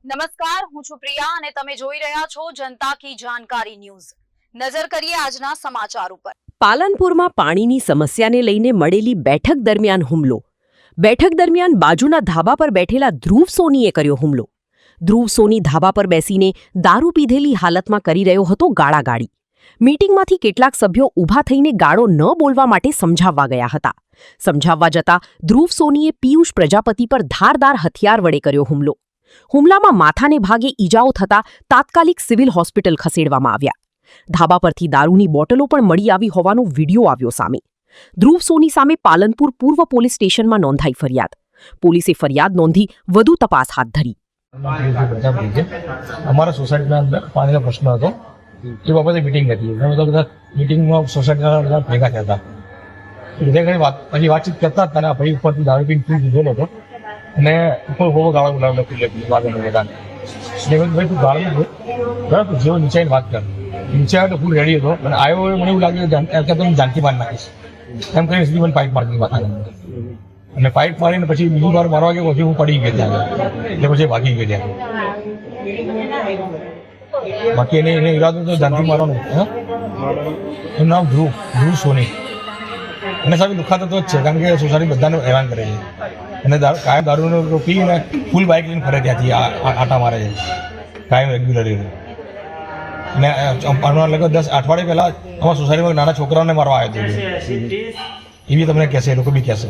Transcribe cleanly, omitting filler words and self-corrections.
નમસ્કાર, હું છું પ્રિયા અને તમે જોઈ રહ્યા છો જનતા કી જાણકારી ન્યૂઝ। નજર કરીએ આજના સમાચાર ઉપર। પાલનપુરમાં પાણીની સમસ્યાને લઈને મળેલી બેઠક દરમિયાન હુમલો। બેઠક દરમિયાન બાજુના ધાબા પર બેઠેલા ધ્રુવ સોનીએ કર્યો હુમલો। ધ્રુવ સોની ધાબા પર બેસીને દારૂ પીધેલી હાલતમાં કરી રહ્યો હતો ગાળાગાળી। મીટિંગમાંથી કેટલાક સભ્યો ઊભા થઈને ગાળો ન બોલવા માટે સમજાવવા ગયા હતા। સમજાવવા જતા ધ્રુવ સોનીએ પિયુષ પ્રજાપતિ પર ધારદાર હથિયાર વડે કર્યો હુમલો। હુમલામાં માથાને ભાગે ઈજાઓ થતા તાત્કાલિક સિવિલ હોસ્પિટલ ખસેડવામાં આવ્યા। ધાબા પરથી દારૂની બોટલો પણ મળી આવી હોવાનો વિડીયો આવ્યો સામે। ધ્રુવ સોની સામે પાલનપુર પૂર્વ પોલીસ સ્ટેશનમાં નોંધાઈ ફરિયાદ। પોલીસે ફરિયાદ નોંધી વધુ તપાસ હાથ ધરી। અમારા સોસાયટીના અંદર પાણીનો પ્રશ્ન હતો, એ બાબતે મિટિંગ હતી। અમે તો બધા મિટિંગમાં સોસાયટીના બધા ભેગા થયા હતા। બધા પછી વાતચીત કરતા હતા, ભાઈ ઉપરથી દારૂ પીને ફૂલ દીધેલો હતો અને ઉપર બહુ ગાળો બોલાવેલો વાગેલો બધાને। ભાઈ તું ગાળો બરાબર, જેવો નીચે વાત કર। નીચે આવ્યો તો ફૂલ રેડી હતો અને આવ્યો મને એવું લાગ્યું કે તમે જાનથી મારી નાખીશ એમ કરીને સીધી મને પાઇપ મારી માથાને, અને પાઇપ મારીને પછી બીજી વાર મારવા ગયો પછી હું પડી ગયો ત્યાં, એટલે પછી ભાગી ગયો ત્યાં। બાકી એને ઈરાદો તો જાનથી મારવાનો। એનું નામ ધ્રુવ સોની। એને સાહેબ દુખાતો તો જ છે, કારણ કે સોસાયટી બધાને હેરાન કરે છે અને કાયમ દારૂનો પીને ફૂલ બાઇક લઈને ફરે ત્યાંથી આટા મારે છે કાયમ રેગ્યુલર। અને લગભગ 10 અઠવાડિયે પહેલા અમારા સોસાયટીમાં નાના છોકરાઓને મારવા આવ્યો હતો, એ બી તમને કહેશે, એ લોકો બી કહેશે।